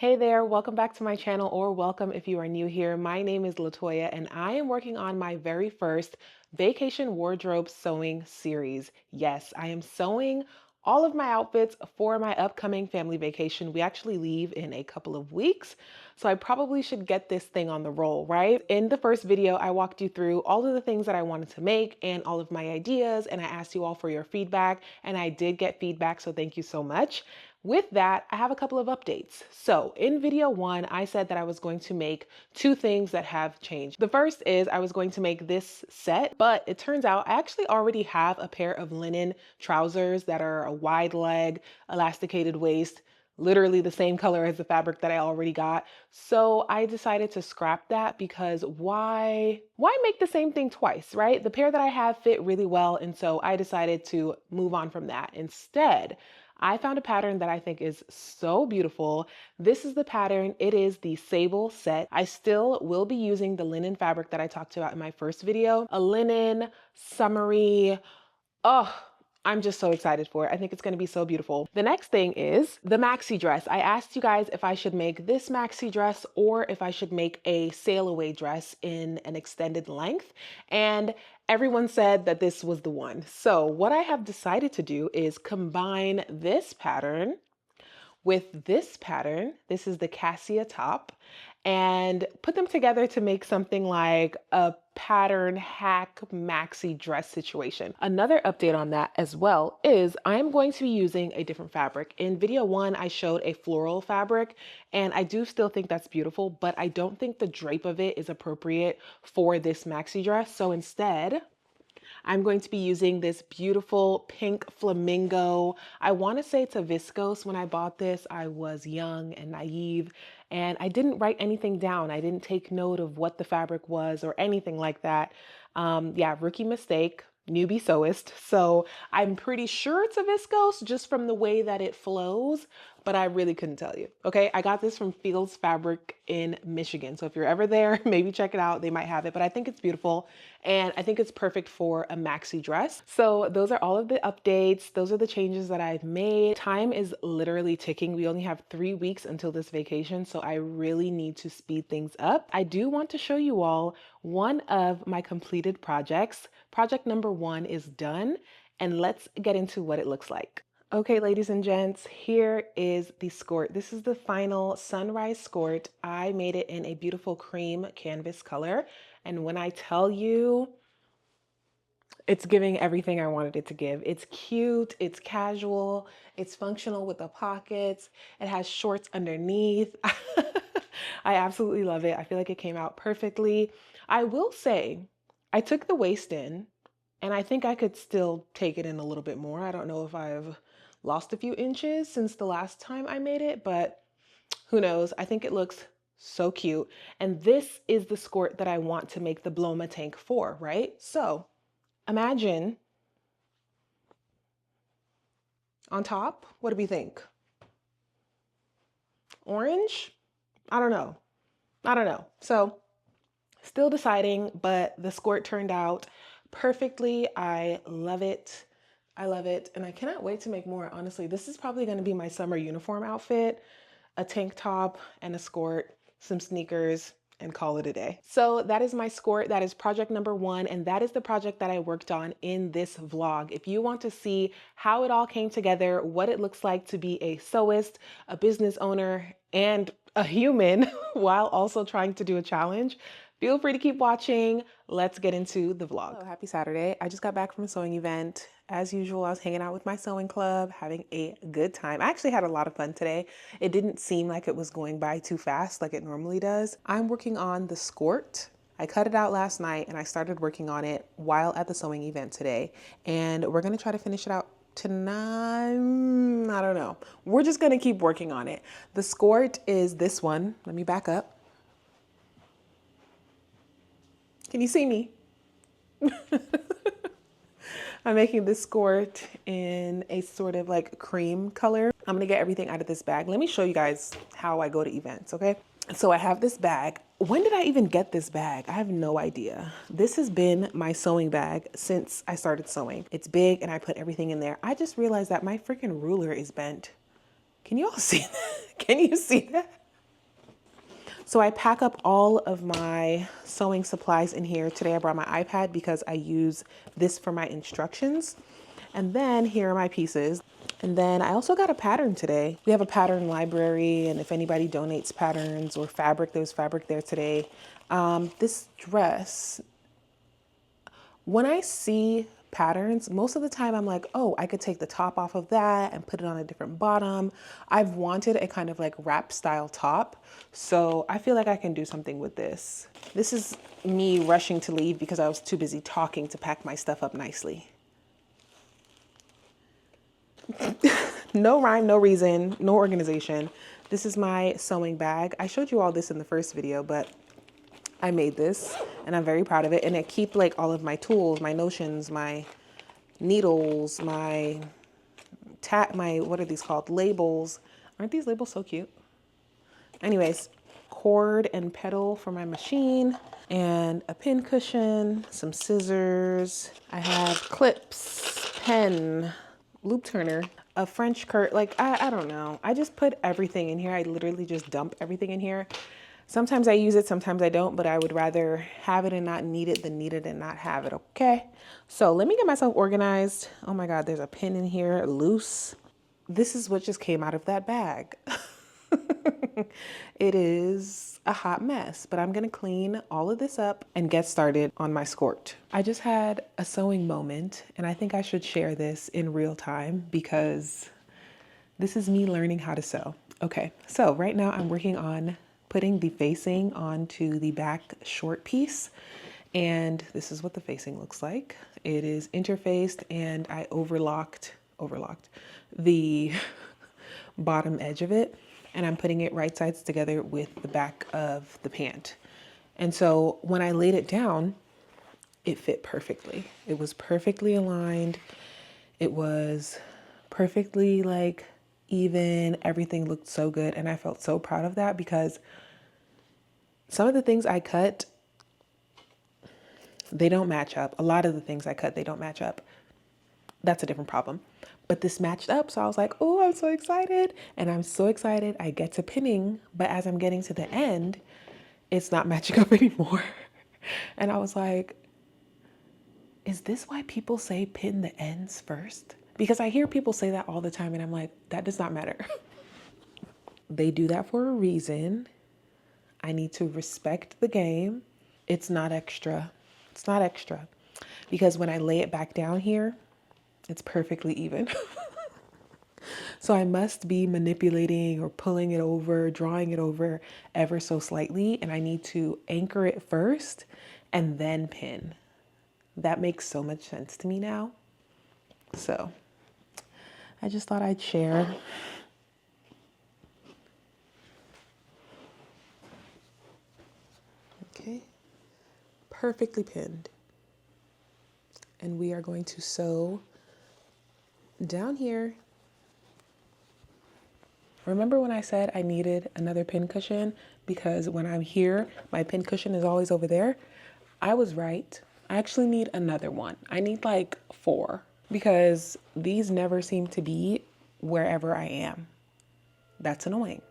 Hey there, welcome back to my channel, or welcome if you are new here. My name is Latoya and I am working on my very first vacation wardrobe sewing series. Yes, I am sewing all of my outfits for my upcoming family vacation. We actually leave in a couple of weeks, so I probably should get this thing on the roll, right? In the first video, I walked you through all of the things that I wanted to make and all of my ideas, and I asked you all for your feedback, and I did get feedback, so thank you so much. With that, I have a couple of updates. So in video one, I said that I was going to make two things that have changed. The first is I was going to make this set, but it turns out I actually already have a pair of linen trousers that are a wide leg, elasticated waist, literally the same color as the fabric that I already got. So I decided to scrap that because why make the same thing twice, right? The pair that I have fit really well, and so I decided to move on from that. Instead, I found a pattern that I think is so beautiful. This is the pattern. It is the sable set. I still will be using the linen fabric that I talked about in my first video. A linen, summery, oh, I'm just so excited for it. I think it's going to be so beautiful. The next thing is the maxi dress. I asked you guys if I should make this maxi dress or if I should make a sail away dress in an extended length. And everyone said that this was the one. So what I have decided to do is combine this pattern with this pattern. This is the cassia top, and put them together to make something like a pattern hack maxi dress situation. Another update on that as well is I'm going to be using a different fabric. In video one, I showed a floral fabric, and I do still think that's beautiful, but I don't think the drape of it is appropriate for this maxi dress. So instead, I'm going to be using this beautiful pink flamingo. I want to say it's a viscose. When I bought this, I was young and naive and I didn't write anything down. I didn't take note of what the fabric was or anything like that. Yeah, rookie mistake. Newbie sewist. So I'm pretty sure it's a viscose just from the way that it flows, but I really couldn't tell you. Okay, I got this from Fields Fabric in Michigan. So if you're ever there, maybe check it out. They might have it, but I think it's beautiful and I think it's perfect for a maxi dress. So those are all of the updates. Those are the changes that I've made. Time is literally ticking. We only have 3 weeks until this vacation, so I really need to speed things up. I do want to show you all one of my completed projects. Project number one is done, and let's get into what it looks like. Okay, ladies and gents, here is the skirt. This is the final sunrise skirt. I made it in a beautiful cream canvas color. And when I tell you, it's giving everything I wanted it to give. It's cute, it's casual, it's functional with the pockets. It has shorts underneath. I absolutely love it. I feel like it came out perfectly. I will say, I took the waist in, and I think I could still take it in a little bit more. I don't know if I've lost a few inches since the last time I made it, but who knows? I think it looks so cute. And this is the skirt that I want to make the Bloma tank for, right? So imagine on top, what do we think? Orange? I don't know. I don't know. So still deciding, but the skirt turned out perfectly. I love it. I love it. And I cannot wait to make more. Honestly, this is probably going to be my summer uniform outfit, a tank top and a skirt, some sneakers, and call it a day. So that is my skirt. That is project number one. And that is the project that I worked on in this vlog. If you want to see how it all came together, what it looks like to be a sewist, a business owner, and a human while also trying to do a challenge, feel free to keep watching. Let's get into the vlog. Hello, happy Saturday. I just got back from a sewing event. As usual, I was hanging out with my sewing club, having a good time. I actually had a lot of fun today. It didn't seem like it was going by too fast like it normally does. I'm working on the skirt. I cut it out last night and I started working on it while at the sewing event today. And we're gonna try to finish it out tonight. I don't know. We're just gonna keep working on it. The skirt is this one. Let me back up. Can you see me? I'm making this skirt in a sort of like cream color. I'm gonna get everything out of this bag. Let me show you guys how I go to events, okay? So I have this bag. When did I even get this bag? I have no idea. This has been my sewing bag since I started sewing. It's big and I put everything in there. I just realized that my freaking ruler is bent. Can you all see that? Can you see that? So I pack up all of my sewing supplies in here. Today I brought my iPad because I use this for my instructions. And then here are my pieces. And then I also got a pattern today. We have a pattern library, and if anybody donates patterns or fabric, there's fabric there today. This dress, when I see patterns, most of the time I'm like, oh, I could take the top off of that and put it on a different bottom. I've wanted a kind of like wrap style top, so I feel like I can do something with this. This is me rushing to leave because I was too busy talking to pack my stuff up nicely. No rhyme, no reason, no organization. This is my sewing bag. I showed you all this in the first video, but I made this and I'm very proud of it. And I keep like all of my tools, my notions, my needles, my what are these called? Labels. Aren't these labels so cute? Anyways, cord and pedal for my machine and a pin cushion, some scissors. I have clips, pen, loop turner, a French curtain. Like, I don't know. I just put everything in here. I literally just dump everything in here. Sometimes I use it, sometimes I don't, but I would rather have it and not need it than need it and not have it, okay? So let me get myself organized. Oh my God, there's a pin in here, loose. This is what just came out of that bag. It is a hot mess, but I'm gonna clean all of this up and get started on my skirt. I just had a sewing moment, and I think I should share this in real time because this is me learning how to sew. Okay, so right now I'm working on putting the facing onto the back short piece, and this is what the facing looks like. It is interfaced, and I overlocked the bottom edge of it, and I'm putting it right sides together with the back of the pant. And so when I laid it down, it fit perfectly. It was perfectly aligned. It was perfectly like even. Everything looked so good, and I felt so proud of that because some of the things I cut, they don't match up. A lot of the things I cut, they don't match up. That's a different problem. But this matched up, so I was like, oh, I'm so excited. And I'm so excited I get to pinning, but as I'm getting to the end, it's not matching up anymore. And I was like, is this why people say pin the ends first? Because I hear people say that all the time, and I'm like, that does not matter. They do that for a reason. I need to respect the game. It's not extra. It's not extra. Because when I lay it back down here, it's perfectly even. So I must be manipulating or pulling it over, drawing it over ever so slightly. And I need to anchor it first and then pin. That makes so much sense to me now. So I just thought I'd share. Okay, perfectly pinned. And we are going to sew down here. Remember when I said I needed another pin cushion because when I'm here, my pin cushion is always over there? I was right. I actually need another one. I need like 4 because these never seem to be wherever I am. That's annoying.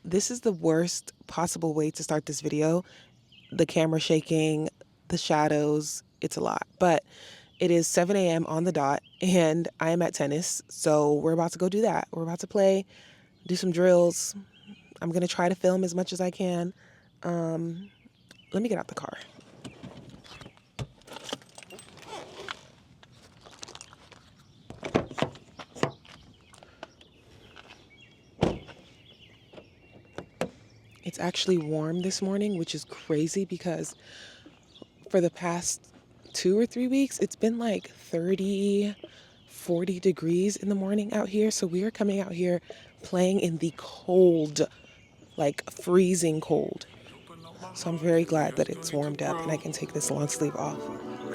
This is the worst possible way to start this video. The camera shaking, the shadows, it's a lot. But it is 7 a.m. on the dot and I am at tennis. So we're about to go do that. We're about to play, do some drills. I'm going to try to film as much as I can. Let me get out the car. It's actually warm this morning, which is crazy because for the past 2 or 3 weeks, it's been like 30, 40 degrees in the morning out here. So we are coming out here playing in the cold, like freezing cold. So I'm very glad that it's warmed up and I can take this long sleeve off.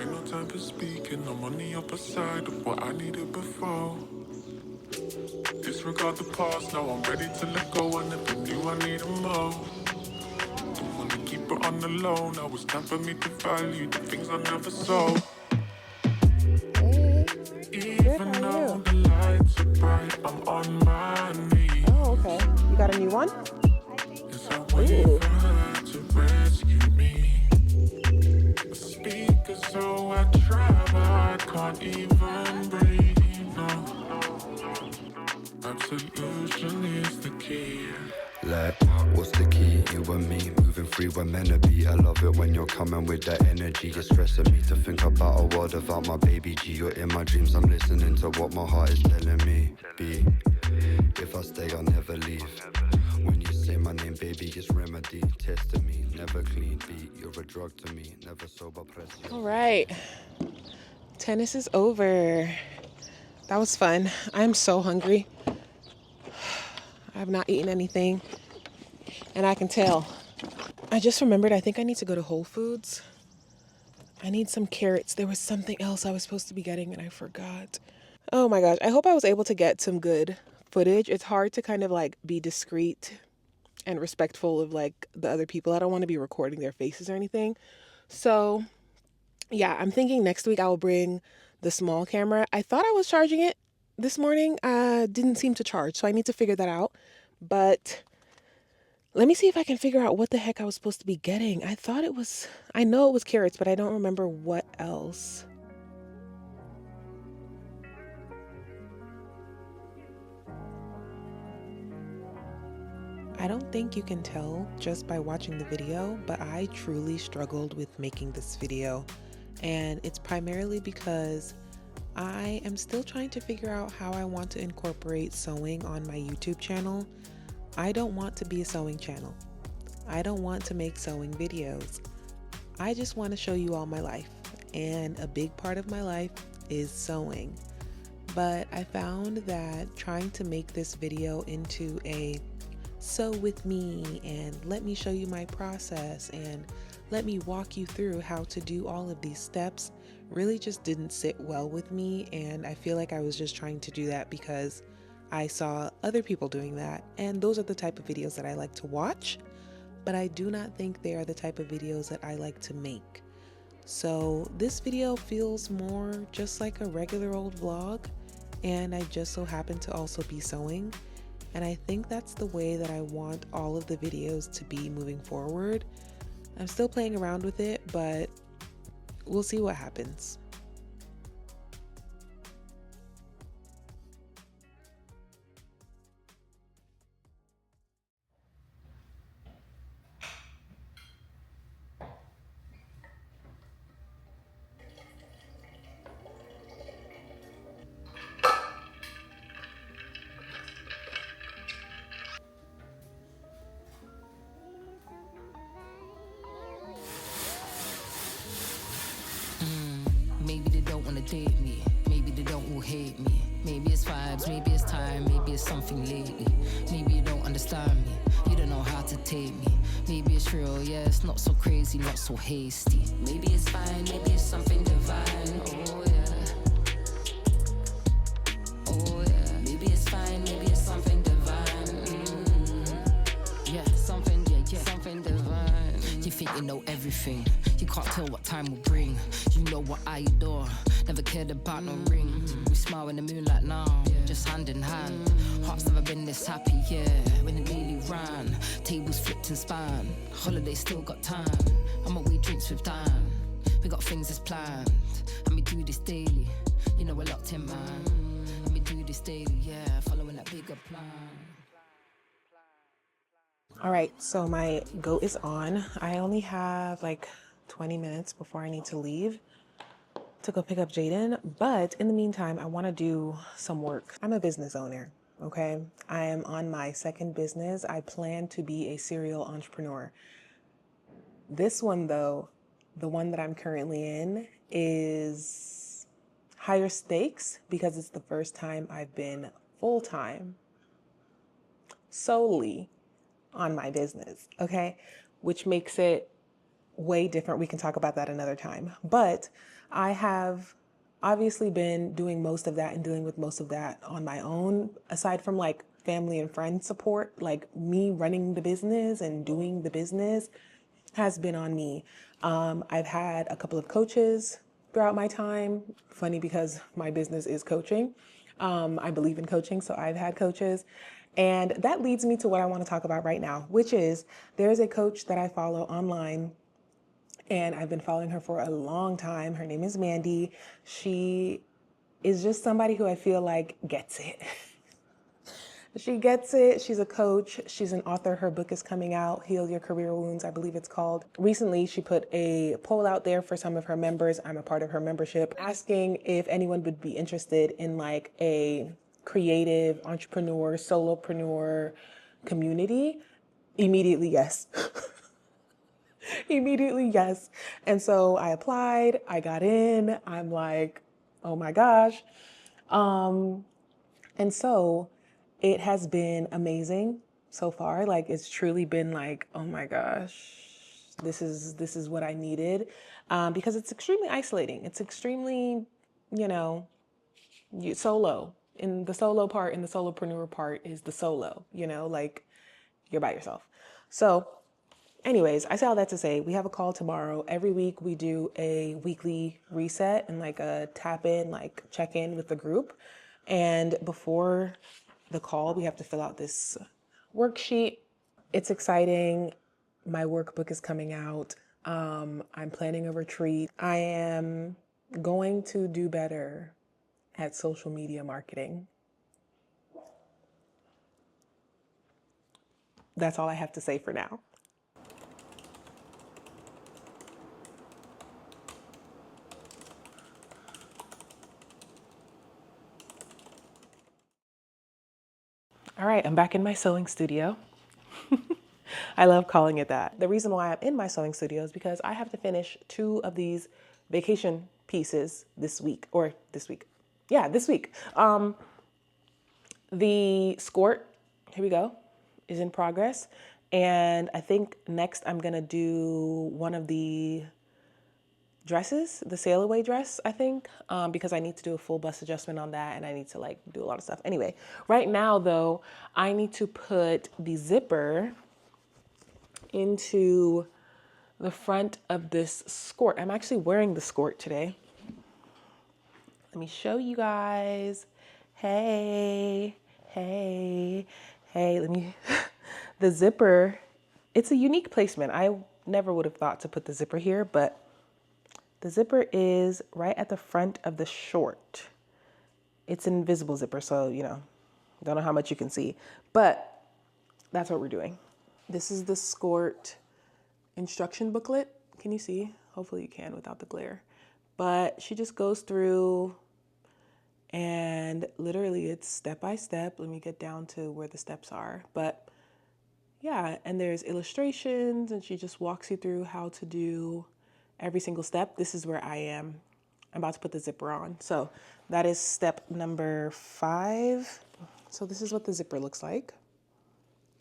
Ain't no time for speaking, I'm on the opposite side of what I needed before. Disregard the past, now I'm ready to let go. I never knew I needed more. Don't wanna keep it on the low, now it's time for me to value the things I never saw. Hey, good, how Even are though you? the lights are bright, I'm on my knees. Oh, okay. You got a new one? Yes, I'm waiting Ooh. for her to rescue me. The speaker's so I try, but I can't even breathe. No, absolution is the key. Like, what's the key? You and me, moving free, we're meant to be. I love it when you're coming with that energy. You're stressing me to think about a world without my baby G. You're in my dreams, I'm listening to what my heart is telling me. Be, if I stay, I'll never leave. When you say my name, baby, it's remedy. Testing me, never clean beat. You're a drug to me, never sober press. All right. Tennis is over. That was fun. I'm so hungry. I have not eaten anything, and I can tell. I just remembered I think I need to go to Whole Foods. I need some carrots. There was something else I was supposed to be getting and I forgot. Oh my gosh. I hope I was able to get some good footage. It's hard to kind of like be discreet and respectful of like the other people. I don't want to be recording their faces or anything. So yeah, I'm thinking next week I will bring the small camera. I thought I was charging it this morning. Didn't seem to charge, so I need to figure that out. But let me see if I can figure out what the heck I was supposed to be getting. I know it was carrots, but I don't remember what else. I don't think you can tell just by watching the video, but I truly struggled with making this video. And it's primarily because I am still trying to figure out how I want to incorporate sewing on my YouTube channel. I don't want to be a sewing channel. I don't want to make sewing videos. I just want to show you all my life. And a big part of my life is sewing. But I found that trying to make this video into a sew with me and let me show you my process and let me walk you through how to do all of these steps really just didn't sit well with me. And I feel like I was just trying to do that because I saw other people doing that. And those are the type of videos that I like to watch, but I do not think they are the type of videos that I like to make. So this video feels more just like a regular old vlog, and I just so happen to also be sewing. And I think that's the way that I want all of the videos to be moving forward. I'm still playing around with it, but we'll see what happens. Maybe they don't wanna date me. Maybe they don't all hate me. Maybe it's vibes, maybe it's time, maybe it's something lately. Maybe you don't understand me, you don't know how to take me. Maybe it's real, yeah, it's not so crazy, not so hasty. Maybe it's fine, maybe it's something divine, oh yeah. Oh yeah, maybe it's fine, maybe it's something divine. Yeah, something, yeah, something divine. You think you know everything, you can't tell what time will bring. You know what I adore, never cared about no ring. We smile in the moonlight now, just hand in hand. Hearts never been this happy, yeah, when it nearly ran. Tables flipped and span, holiday still got time. I'm away drinks with Dan, we got things as planned. And we do this daily, you know we're locked in, man. And we do this daily, yeah, following that bigger plan. All right, so my goat is on. I only have like 20 minutes before I need to leave to go pick up Jaden. But in the meantime, I want to do some work. I'm a business owner, okay? I am on my second business. I plan to be a serial entrepreneur. This one, though, the one that I'm currently in, is higher stakes because it's the first time I've been full-time solely on my business, okay? Which makes it way different. We can talk about that another time. But I have obviously been doing most of that and dealing with most of that on my own, aside from like family and friend support. Like me running the business and doing the business has been on me. I've had a couple of coaches throughout my time. Funny because my business is coaching. I believe in coaching, so I've had coaches. And that leads me to what I want to talk about right now, which is there's a coach that I follow online, and I've been following her for a long time. Her name is Mandy. She is just somebody who I feel like gets it. She gets it. She's a coach. She's an author. Her book is coming out, Heal Your Career Wounds, I believe it's called. Recently, she put a poll out there for some of her members. I'm a part of her membership, asking if anyone would be interested in like a creative entrepreneur, solopreneur community. Immediately, yes. Immediately, yes. And so I applied, I got in. I'm like, oh my gosh. And so it has been amazing so far. Like it's truly been like, oh my gosh, this is what I needed. Because it's extremely isolating. It's extremely, you know, solo. In the solo part, in the solopreneur part is the solo, like you're by yourself. So anyways, I say all that to say we have a call tomorrow. Every week we do a weekly reset and like a tap in, like check in with the group. And before the call, we have to fill out this worksheet. It's exciting. My workbook is coming out. I'm planning a retreat. I am going to do better at social media marketing. That's all I have to say for now. All right, I'm back in my sewing studio. I love calling it that. The reason why I'm in my sewing studio is because I have to finish 2 of these vacation pieces this week, or this week. Yeah, this week. The skirt, here we go, is in progress. And I think next I'm gonna do one of the dresses, the sail away dress, I think, because I need to do a full bust adjustment on that and I need to like do a lot of stuff. Anyway, right now though, I need to put the zipper into the front of this skirt. I'm actually wearing the skirt today. Let me show you guys. Hey, hey, hey, let me, the zipper, it's a unique placement. I never would have thought to put the zipper here, but the zipper is right at the front of the short. It's an invisible zipper, so, don't know how much you can see, but that's what we're doing. This is the skirt instruction booklet. Can you see? Hopefully you can without the glare. But she just goes through and literally it's step by step. Let me get down to where the steps are. But yeah, and there's illustrations and she just walks you through how to do every single step. This is where I am. I'm about to put the zipper on. So that is step number 5. So this is what the zipper looks like.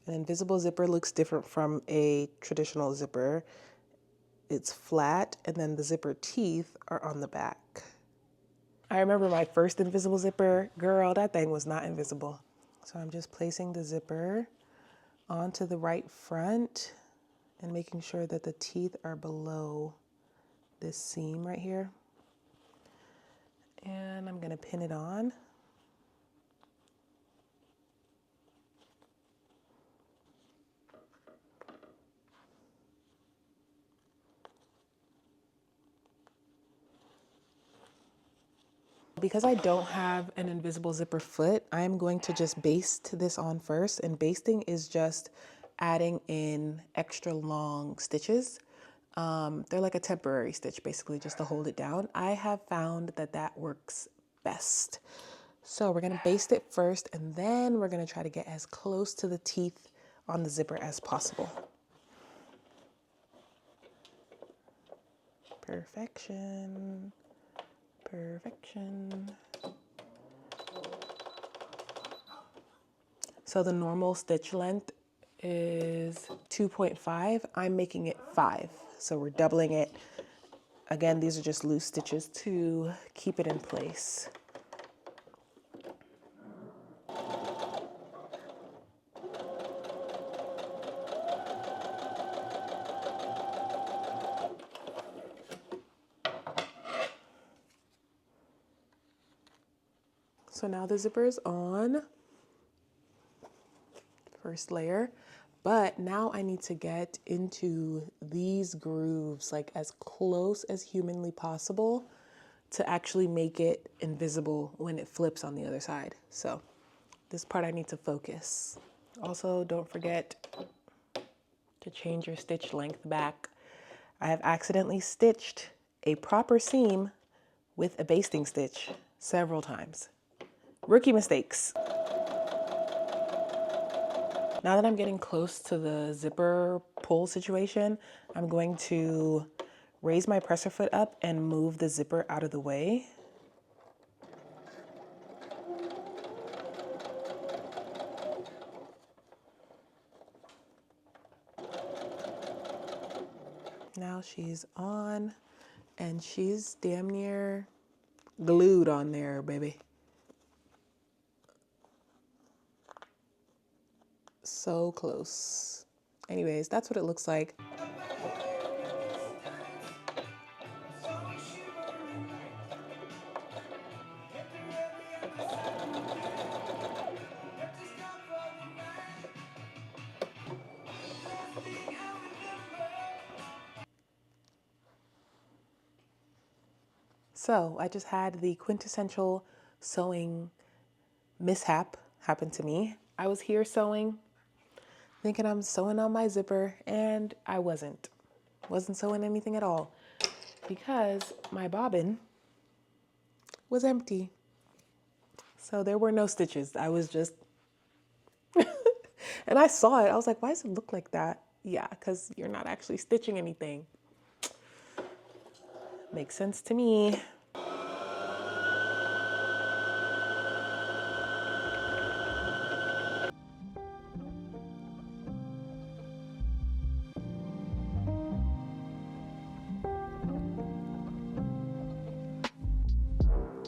An invisible zipper looks different from a traditional zipper. It's flat and then the zipper teeth are on the back. I remember my first invisible zipper. Girl, that thing was not invisible. So I'm just placing the zipper onto the right front and making sure that the teeth are below this seam right here. And I'm gonna pin it on. Because I don't have an invisible zipper foot, I'm going to just baste this on first. And basting is just adding in extra long stitches. They're like a temporary stitch, basically, just to hold it down. I have found that that works best. So we're gonna baste it first, and then we're gonna try to get as close to the teeth on the zipper as possible. Perfection. Perfection. So the normal stitch length is 2.5. I'm making it 5. So we're doubling it. Again, these are just loose stitches to keep it in place. So now the zipper is on, first layer, but now I need to get into these grooves like as close as humanly possible to actually make it invisible when it flips on the other side. So this part I need to focus. Also, don't forget to change your stitch length back. I have accidentally stitched a proper seam with a basting stitch several times. Rookie mistakes. Now that I'm getting close to the zipper pull situation, I'm going to raise my presser foot up and move the zipper out of the way. Now she's on, and she's damn near glued on there, baby. So close. Anyways, that's what it looks like. So I just had the quintessential sewing mishap happen to me. I was here sewing, thinking I'm sewing on my zipper, and I wasn't sewing anything at all because my bobbin was empty. So there were no stitches. I was just, and I saw it. I was like, why does it look like that? Yeah, because you're not actually stitching anything. Makes sense to me.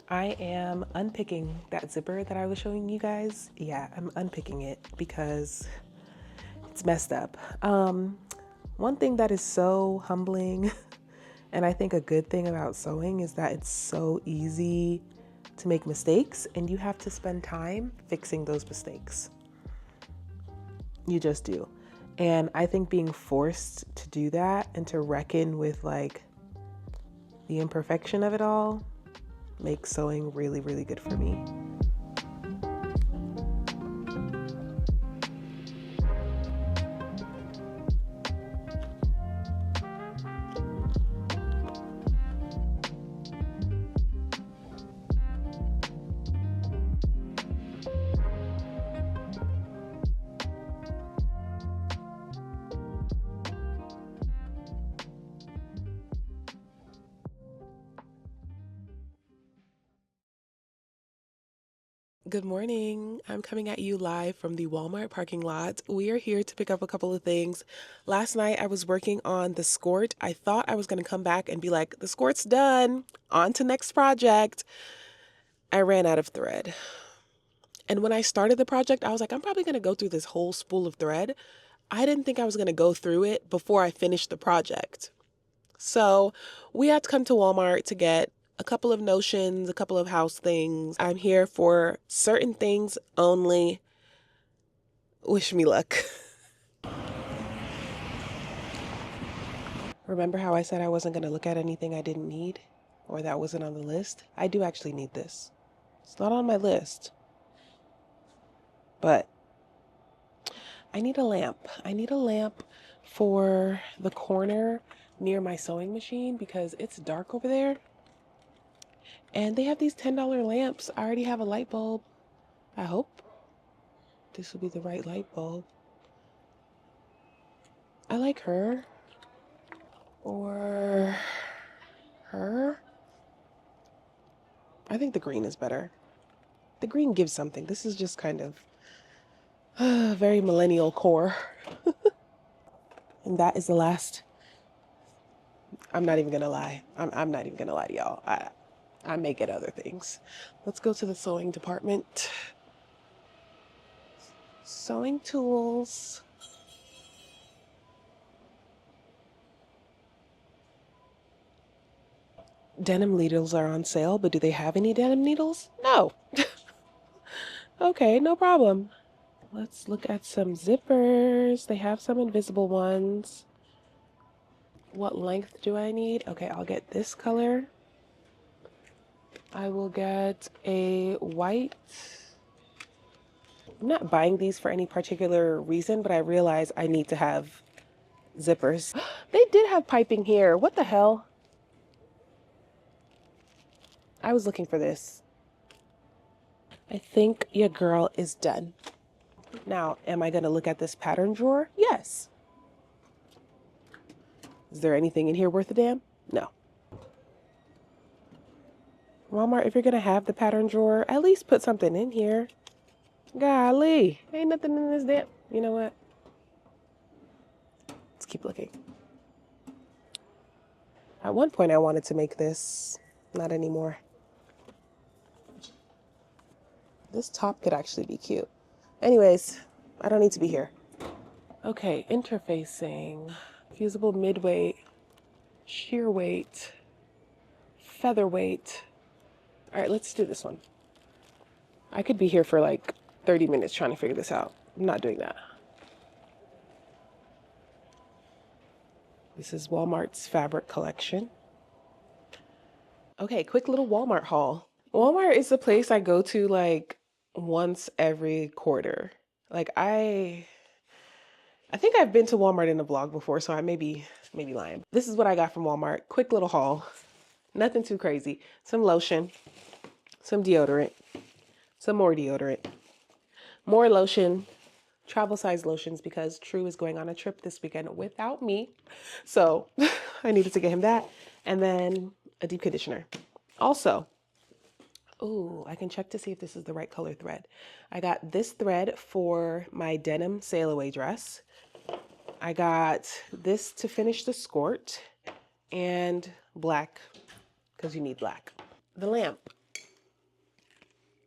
I am unpicking that zipper that I was showing you guys. Yeah, I'm unpicking it because it's messed up. One thing that is so humbling and I think a good thing about sewing is that it's so easy to make mistakes and you have to spend time fixing those mistakes. You just do. And I think being forced to do that and to reckon with like the imperfection of it all makes sewing really, really good for me. Good morning. I'm coming at you live from the Walmart parking lot. We are here to pick up a couple of things. Last night I was working on the skirt. I thought I was going to come back and be like, the skirt's done, on to next project. I ran out of thread. And when I started the project, I was like, I'm probably going to go through this whole spool of thread. I didn't think I was going to go through it before I finished the project. So we had to come to Walmart to get a couple of notions, a couple of house things. I'm here for certain things only. Wish me luck. Remember how I said I wasn't going to look at anything I didn't need or that wasn't on the list? I do actually need this. It's not on my list, but I need a lamp. I need a lamp for the corner near my sewing machine because it's dark over there. And they have these $10 lamps. I already have a light bulb. I hope this will be the right light bulb. I like her. Or her. I think the green is better. The green gives something. This is just kind of very millennial core. And that is the last I'm not even gonna lie. I'm not even gonna lie to y'all. I may get other things. Let's go to the sewing department. Sewing tools. Denim needles are on sale, but do they have any denim needles? No. Okay, no problem. Let's look at some zippers. They have some invisible ones. What length do I need? Okay, I'll get this color. I will get a white. I'm not buying these for any particular reason, but I realize I need to have zippers. They did have piping here. What the hell? I was looking for this. I think your girl is done. Now, am I going to look at this pattern drawer? Yes. Is there anything in here worth a damn? No. Walmart, if you're going to have the pattern drawer, at least put something in here. Golly, ain't nothing in this damn. You know what? Let's keep looking. At one point, I wanted to make this. Not anymore. This top could actually be cute. Anyways, I don't need to be here. Okay, interfacing. Fusible mid-weight, sheer weight, featherweight. All right, let's do this one. I could be here for like 30 minutes trying to figure this out. I'm not doing that. This is Walmart's fabric collection. Okay, quick little Walmart haul. Walmart is the place I go to like once every quarter. Like I think I've been to Walmart in a vlog before, so I may be lying. This is what I got from Walmart. Quick little haul. Nothing too crazy. Some lotion, some deodorant, some more deodorant, more lotion, travel size lotions because True is going on a trip this weekend without me. So I needed to get him that. And then a deep conditioner. Also, oh, I can check to see if this is the right color thread. I got this thread for my denim sail away dress. I got this to finish the skirt and black because you need black. The lamp.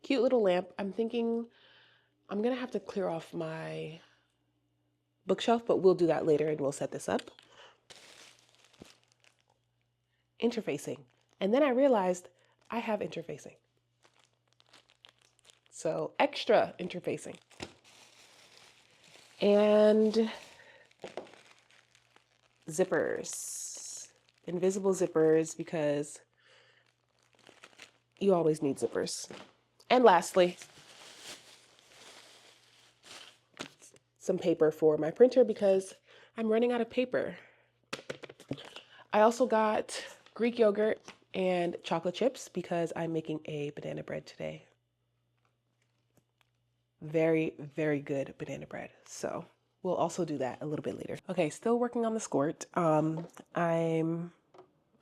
Cute little lamp. I'm thinking I'm gonna have to clear off my bookshelf, but we'll do that later and we'll set this up. Interfacing. And then I realized I have interfacing. So extra interfacing. And zippers. Invisible zippers because you always need zippers. And lastly, some paper for my printer because I'm running out of paper. I also got Greek yogurt and chocolate chips because I'm making a banana bread today. Very, very good banana bread. So we'll also do that a little bit later. Okay, still working on the skirt.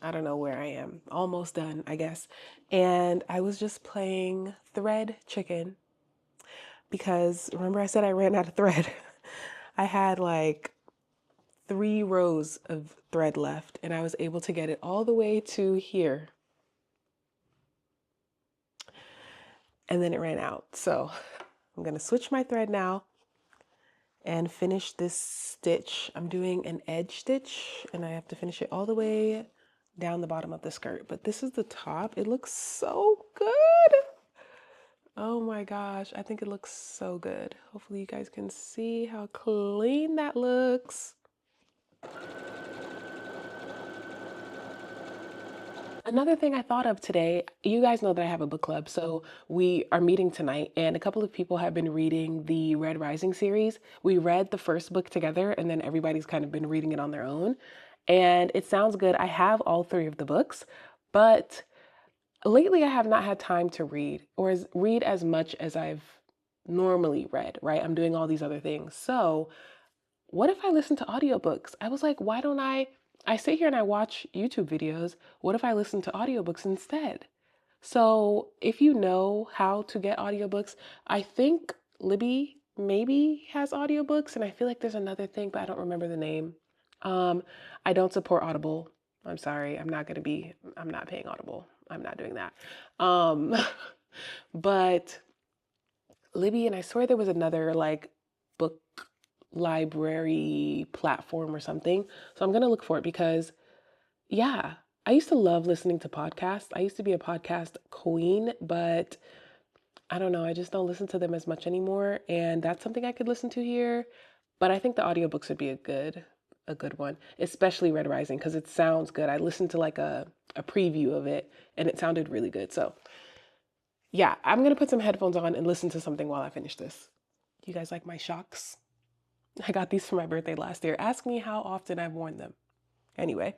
I don't know where I am. Almost done, I guess. And I was just playing thread chicken because remember I said I ran out of thread. I had like 3 rows of thread left and I was able to get it all the way to here. And then it ran out. So I'm going to switch my thread now and finish this stitch. I'm doing an edge stitch and I have to finish it all the way down the bottom of the skirt. But this is the top. It looks so good. Oh my gosh, I think it looks so good. Hopefully you guys can see how clean that looks. Another thing I thought of today, you guys know that I have a book club, so we are meeting tonight and a couple of people have been reading the Red Rising series. We read the first book together and then everybody's kind of been reading it on their own. And it sounds good. I have all 3 of the books, but lately I have not had time to read or read as much as I've normally read, right? I'm doing all these other things. So what if I listen to audiobooks? I was like, why don't I sit here and I watch YouTube videos. What if I listen to audiobooks instead? So if you know how to get audiobooks, I think Libby maybe has audiobooks and I feel like there's another thing, but I don't remember the name. I don't support Audible. I'm sorry. I'm not paying Audible. I'm not doing that. Um, but Libby, and I swear there was another like book library platform or something. So I'm going to look for it because, yeah, I used to love listening to podcasts. I used to be a podcast queen, but I don't know. I just don't listen to them as much anymore. And that's something I could listen to here. But I think the audiobooks would be a good one, especially Red Rising, because it sounds good. I listened to like a preview of it and it sounded really good. So yeah, I'm gonna put some headphones on and listen to something while I finish this. You guys like my shocks? I got these for my birthday last year. Ask me how often I've worn them. Anyway.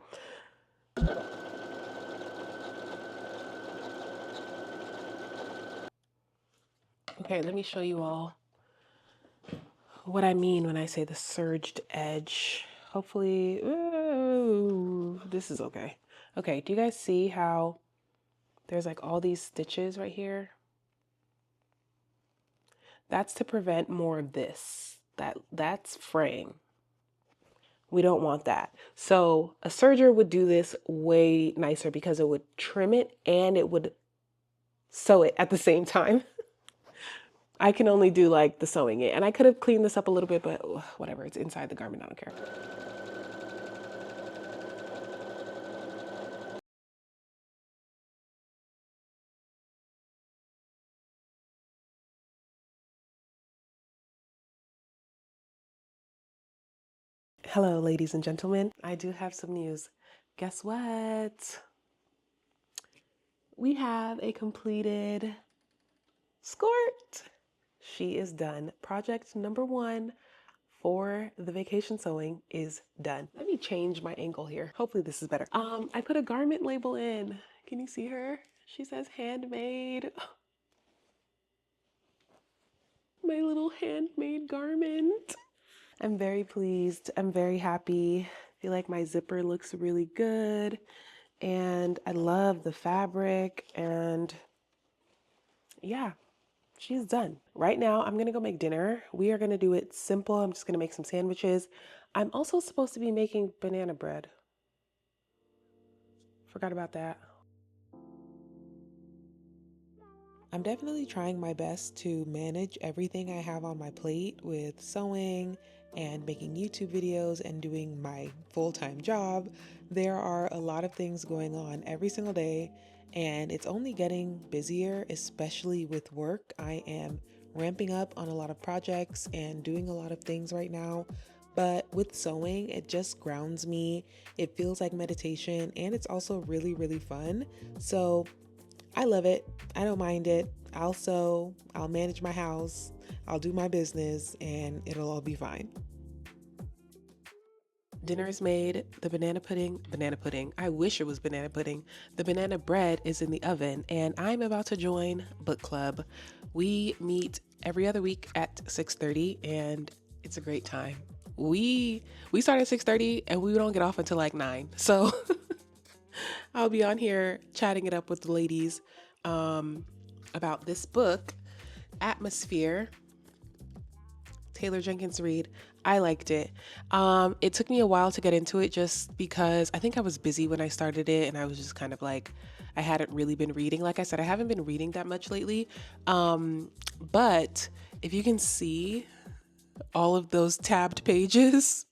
Okay, let me show you all what I mean when I say the surged edge. Hopefully, ooh, this is okay. Okay, do you guys see how there's like all these stitches right here? That's to prevent more of this. That's fraying. We don't want that. So a serger would do this way nicer because it would trim it and it would sew it at the same time. I can only do like the sewing it, and I could have cleaned this up a little bit, but whatever, it's inside the garment, I don't care. Hello, ladies and gentlemen. I do have some news. Guess what? We have a completed skirt. She is done. Project number 1 for the vacation sewing is done. Let me change my angle here. Hopefully this is better. I put a garment label in. Can you see her? She says handmade. My little handmade garment. I'm very pleased. I'm very happy. I feel like my zipper looks really good. And I love the fabric. And yeah, she's done. Right now, I'm going to go make dinner. We are going to do it simple. I'm just going to make some sandwiches. I'm also supposed to be making banana bread. Forgot about that. I'm definitely trying my best to manage everything I have on my plate with sewing and making YouTube videos and doing my full-time job. There are a lot of things going on every single day, and it's only getting busier, especially with work. I am ramping up on a lot of projects and doing a lot of things right now. But with sewing, it just grounds me. It feels like meditation, and it's also really, really fun. So I love it. I don't mind it. I'll sew, I'll manage my house, I'll do my business, and it'll all be fine. Dinner is made. The banana pudding. I wish it was banana pudding. The banana bread is in the oven, and I'm about to join book club. We meet every other week at 6:30, and it's a great time. We start at 6:30, and we don't get off until like 9. So I'll be on here chatting it up with the ladies about this book, Atmosphere. Taylor Jenkins Reid. I liked it. It took me a while to get into it just because I think I was busy when I started it, and I was just kind of like, I hadn't really been reading. Like I said, I haven't been reading that much lately. But if you can see all of those tabbed pages,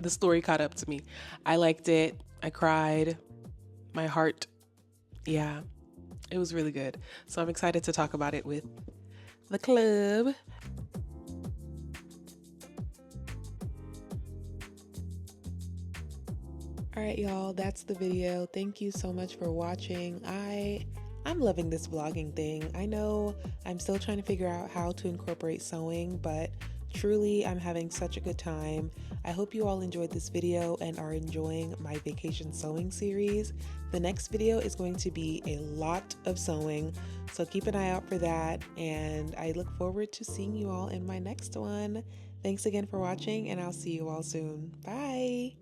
the story caught up to me. I liked it. I cried. My heart. Yeah, it was really good. So I'm excited to talk about it with the club. All right, y'all, that's the video. Thank you so much for watching. I'm loving this vlogging thing. I know I'm still trying to figure out how to incorporate sewing, but truly I'm having such a good time. I hope you all enjoyed this video and are enjoying my vacation sewing series. The next video is going to be a lot of sewing, so keep an eye out for that, and I look forward to seeing you all in my next one. Thanks again for watching, and I'll see you all soon. Bye!